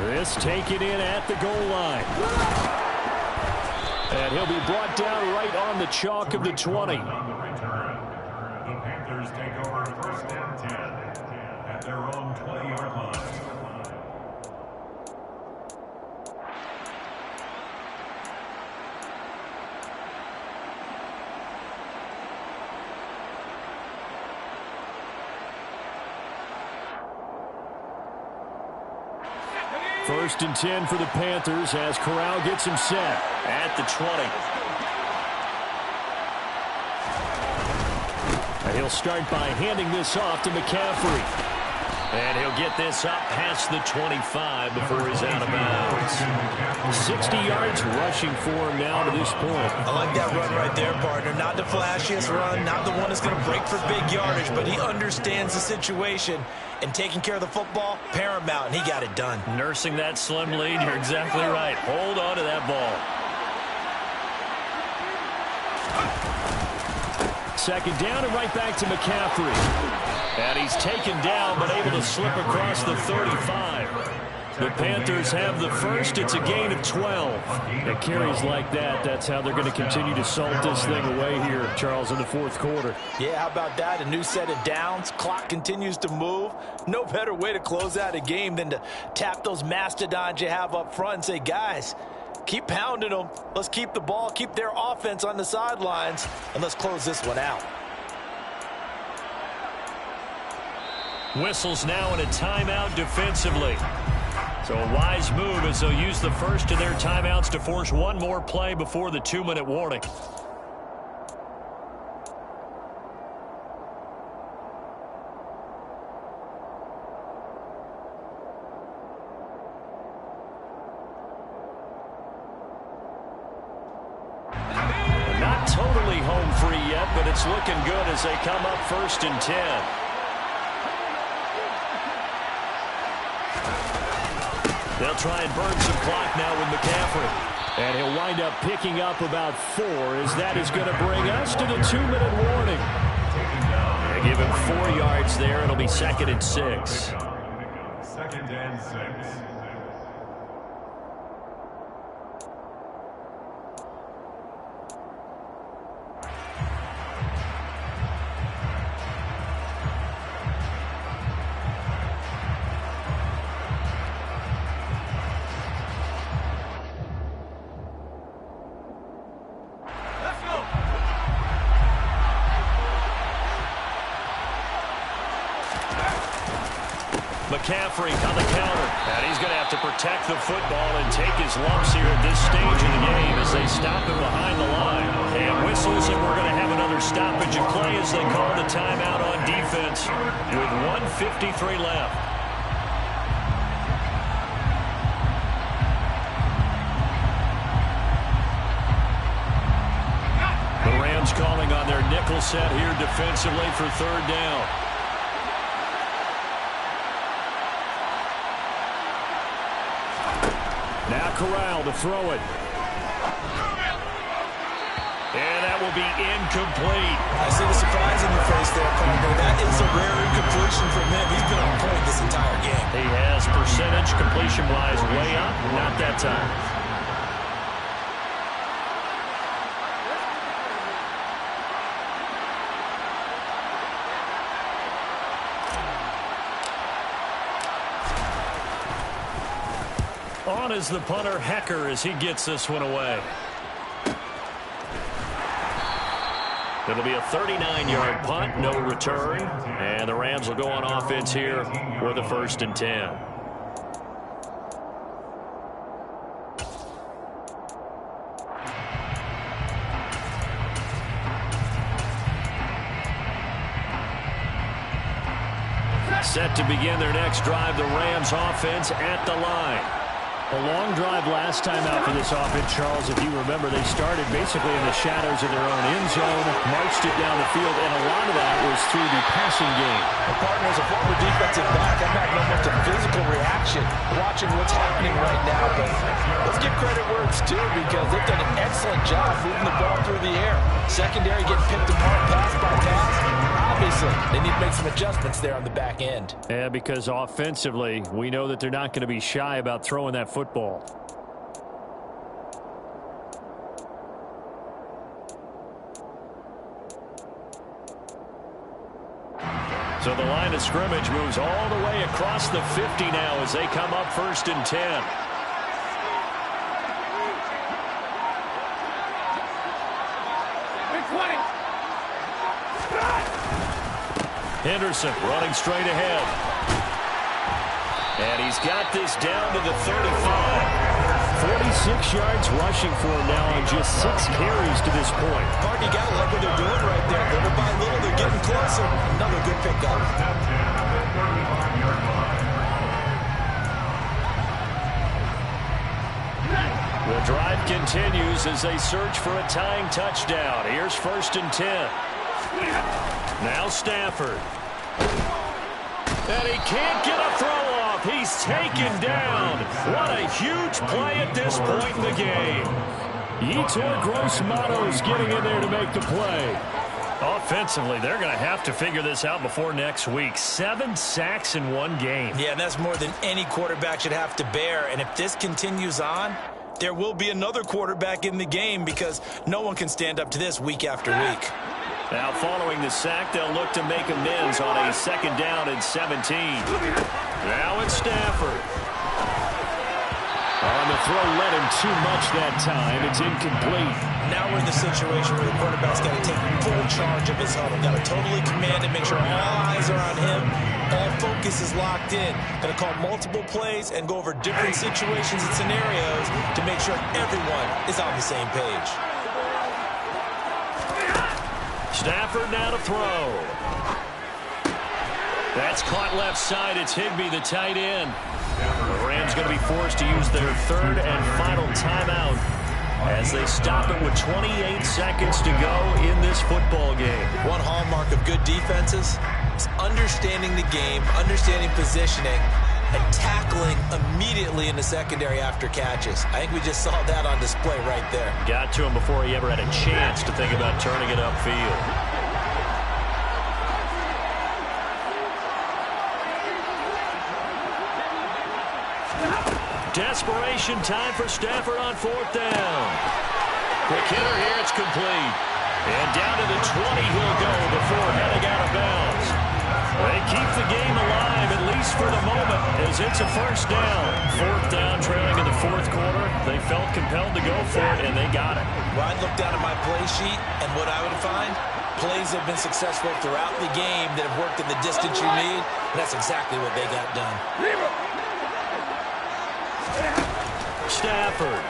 A: This taken in at the goal line. And he'll be brought down right on the chalk of the 20.
D: On the return, the Panthers take over 1st and 10 at their own 20-yard line.
A: First and 10 for the Panthers as Corral gets him set at the 20. And he'll start by handing this off to McCaffrey. And he'll get this up past the 25 before he's out of bounds. 60 yards rushing for him now to this point.
C: I like that run right there, partner. Not the flashiest run, not the one that's going to break for big yardage, but he understands the situation, and taking care of the football, paramount, and he got it done.
A: Nursing that slim lead, you're exactly right. Hold on to that ball. Second down and right back to McCaffrey. And he's taken down, but able to slip across the 35. The Panthers have the first. It's a gain of 12. It carries like that. That's how they're going to continue to salt this thing away here, Charles, in the 4th quarter.
C: Yeah, how about that? A new set of downs. Clock continues to move. No better way to close out a game than to tap those mastodons you have up front and say, guys,
B: Keep pounding them. Let's keep the ball, keep their offense on the sidelines, and let's close this one out.
A: Whistles now in a timeout defensively. So a wise move as they'll use the first of their timeouts to force one more play before the 2-minute warning. Not totally home free yet, but it's looking good as they come up 1st and 10. They'll try and burn some clock now with McCaffrey. And he'll wind up picking up about 4 as that is going to bring us to the 2-minute warning. They give him 4 yards there. It'll be 2nd and 6.
D: 2nd and 6.
A: McCaffrey on the counter. And he's going to have to protect the football and take his lumps here at this stage of the game as they stop him behind the line. And whistles, and we're going to have another stoppage of play as they call the timeout on defense with 1:53 left. The Rams calling on their nickel set here defensively for 3rd down. Now Corral to throw it. And that will be incomplete.
C: I see the surprise in your face there, partner. That is a rare incompletion from him. He's been on point this entire game.
A: He has percentage completion-wise way up. Not that time. On is the punter, Hecker, as he gets this one away. It'll be a 39-yard punt, no return. And the Rams will go on offense here with a 1st and 10. Set to begin their next drive, the Rams offense at the line. A long drive last time out for this offense, Charles. If you remember, they started basically in the shadows of their own end zone, marched it down the field, and a lot of that was through the passing game.
B: The partner is a former defensive back. I'm having almost a physical reaction watching what's happening right now. But let's give credit where it's due because they've done an excellent job moving the ball through the air. Secondary getting picked apart pass by pass. Obviously, they need to make some adjustments there on the back end.
A: Yeah, because offensively, we know that they're not going to be shy about throwing that football. So the line of scrimmage moves all the way across the 50 now as they come up 1st and 10. Henderson running straight ahead. And he's got this down to the 35. 46 yards rushing for him now on just 6 carries to this point.
C: Party got to like what they're doing right there. Little by little, they're getting closer. Another good pickup.
A: The drive continues as they search for a tying touchdown. Here's 1st and 10. Now Stafford. And he can't get a throw off. He's taken down. What a huge play at this point in the game. Yetur Gross-Matos getting in there to make the play. Offensively, they're going to have to figure this out before next week. 7 sacks in one game.
C: Yeah, and that's more than any quarterback should have to bear. And if this continues on, there will be another quarterback in the game because no one can stand up to this week after week.
A: Now following the sack, they'll look to make amends on a 2nd down and 17. Now it's Stafford. On the throw, led him too much that time. It's incomplete.
C: Now we're in the situation where the quarterback's got to take full charge of his huddle. Got to totally command it, make sure all eyes are on him. All focus is locked in. Got to call multiple plays and go over different situations and scenarios to make sure everyone is on the same page.
A: Stafford now to throw. That's caught left side. It's Higbee, the tight end. The Rams going to be forced to use their third and final timeout as they stop it with 28 seconds to go in this football game.
C: One hallmark of good defenses is understanding the game, understanding positioning, and tackling immediately in the secondary after catches. I think we just saw that on display right there.
A: Got to him before he ever had a chance to think about turning it upfield. Desperation time for Stafford on fourth down. Quick hitter here, it's complete. And down to the 20 he'll go before heading out of bounds. They keep the game alive, at least for the moment, as it's a first down. Fourth down, trailing in the fourth quarter. They felt compelled to go for it, and they got it.
C: Well, I'd look down at my play sheet, and what I would find, plays have been successful throughout the game that have worked in the distance you need, and that's exactly what they got done.
A: Stafford.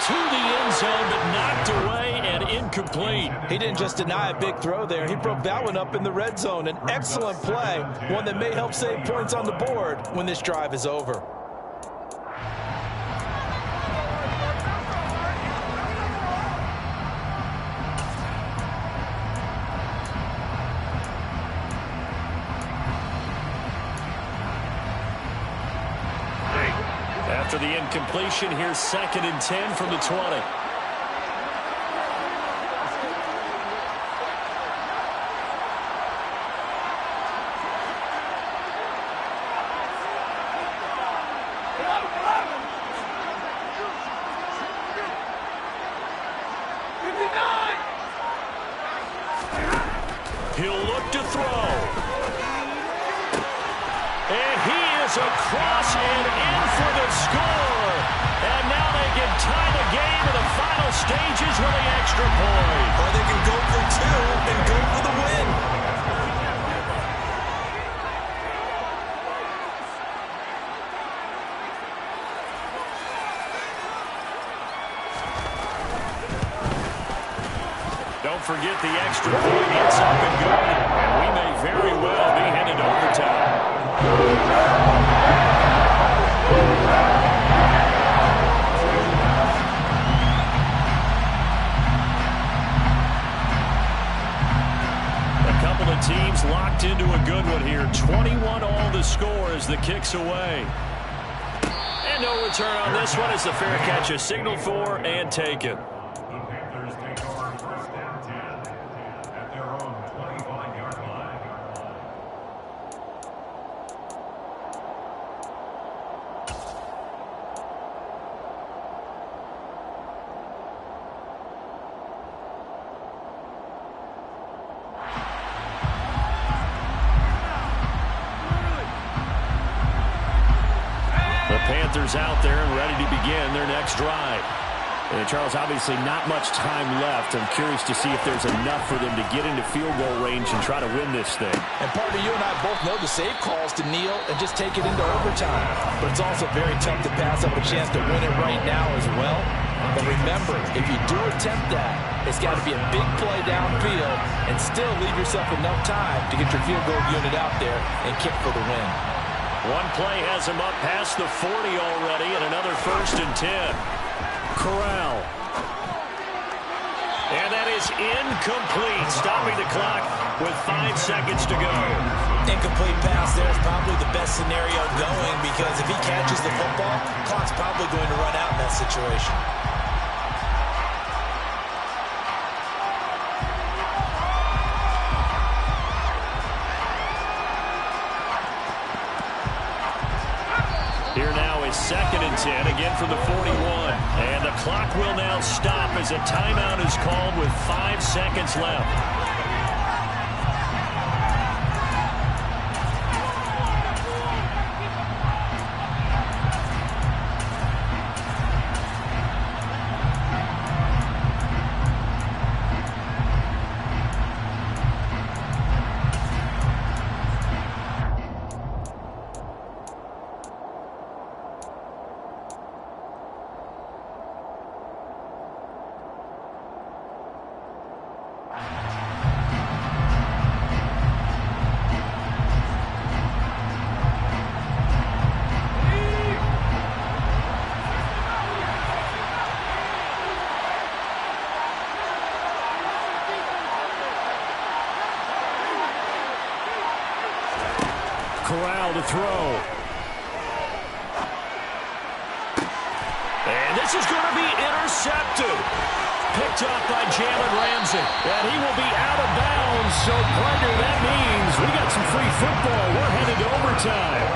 A: To the end zone, but knocked away and incomplete.
C: He didn't just deny a big throw there. He broke that one up in the red zone. An excellent play, one that may help save points on the board when this drive is over.
A: After the incompletion, here's 2nd and 10 from the 20. He'll look to throw. And he is across and in for the score. And now they can tie the game in the final stages with the extra point.
C: Or they can go for two and go for the win.
A: Don't forget the extra point. It's up and good. And we may very well be headed to overtime. A couple of teams locked into a good one here. 21 all the score as the kick's away. And no return on this one as the fair catch is signaled for and taken.
D: The Panthers take over first and 10 at their own 25-yard line.
A: The Panthers out there and ready to begin their next drive. And Charles, obviously not much time left. I'm curious to see if there's enough for them to get into field goal range and try to win this thing.
C: And part of you and I both know the save calls to kneel and just take it into overtime. But it's also very tough to pass up a chance to win it right now as well. But remember, if you do attempt that, it's got to be a big play downfield and still leave yourself enough time to get your field goal unit out there and kick for the win.
A: One play has him up past the 40 already, and another 1st and 10. Corral. And that is incomplete, stopping the clock with 5 seconds to go.
C: Incomplete pass there is probably the best scenario going because if he catches the football, clock's probably going to run out in that situation.
A: Here now is 2nd and 10, again from the 41. And the clock will now stop as a timeout is called with 5 seconds left. corral to throw. And this is going to be intercepted. Picked up by Jalen Ramsey. And he will be out of bounds. So, partner, that means we got some free football. We're headed to overtime.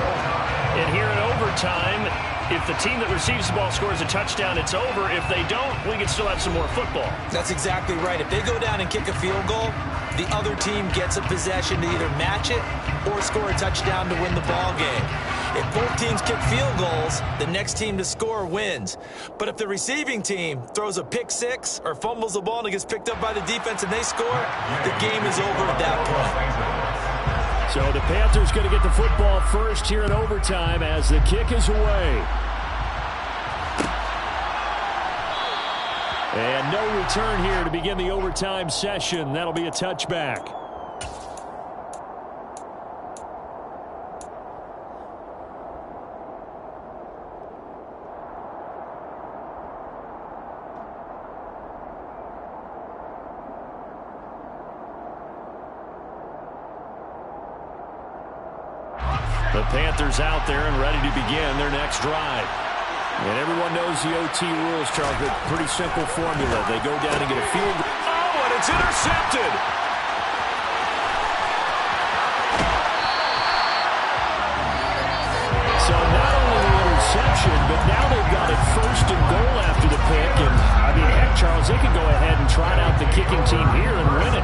A: And here in overtime, if the team that receives the ball scores a touchdown, it's over. If they don't, we can still have some more football.
C: That's exactly right. If they go down and kick a field goal, the other team gets a possession to either match it or score a touchdown to win the ball game. If both teams kick field goals, the next team to score wins. But if the receiving team throws a pick six or fumbles the ball and it gets picked up by the defense and they score, the game is over at that point.
A: So the Panthers going to get the football first here in overtime as the kick is away. And no return here to begin the overtime session. That'll be a touchback. The Panthers out there and ready to begin their next drive. And everyone knows the OT rules, Charles, but pretty simple formula. They go down and get a field goal. Oh, and it's intercepted. So not only the interception, but now they've got it first and goal after the pick. And, I mean, heck, Charles, they could go ahead and trot out the kicking team here and win it.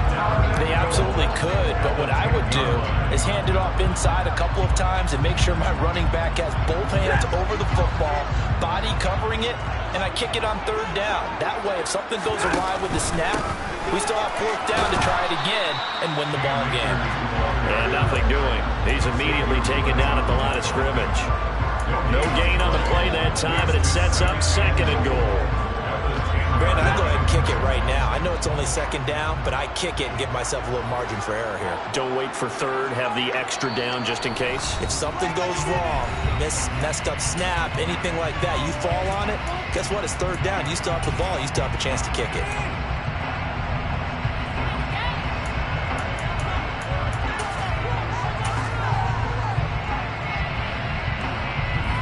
C: They absolutely could, but what I would do is hand it off inside a couple of times and make sure my running back has both hands over the football, body covering it, and I kick it on third down. That way, if something goes awry with the snap, we still have fourth down to try it again and win the ball game.
A: And nothing doing. He's immediately taken down at the line of scrimmage. No gain on the play that time, and it sets up second and goal.
C: Brandon, I'd go ahead and kick it right now. I know it's only second down, but I kick it and give myself a little margin for error here.
A: Don't wait for third. Have the extra down just in case.
C: If something goes wrong, messed up snap, anything like that, you fall on it, guess what? It's third down. You still have the ball. You still have a chance to kick it.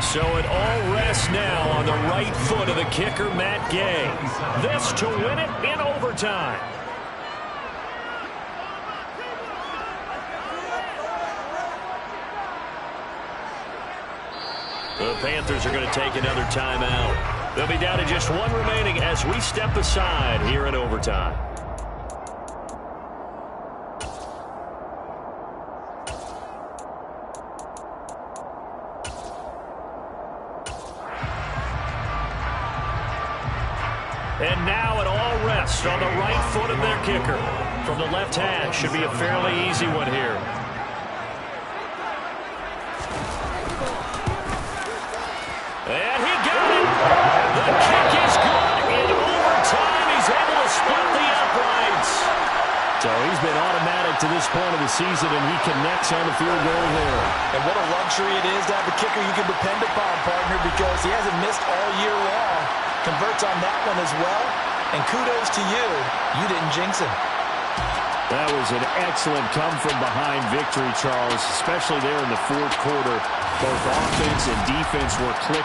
A: So it all rests now on the right foot of the kicker, Matt Gay. This to win it in overtime. The Panthers are going to take another timeout. They'll be down to just one remaining as we step aside here in overtime. And now it all rests on the right foot of their kicker. From the left hash, should be a fairly easy one here. And he got it. The kick is good. In overtime, he's able to split the uprights. So he's been automatic to this point of the season, and he connects on the field goal there.
C: And what a luxury it is to have a kicker you can depend upon, partner, because he hasn't missed all year long. Converts on that one as well. And kudos to you. You didn't jinx him.
A: That was an excellent come-from-behind victory, Charles, especially there in the fourth quarter. Both offense and defense were clicking.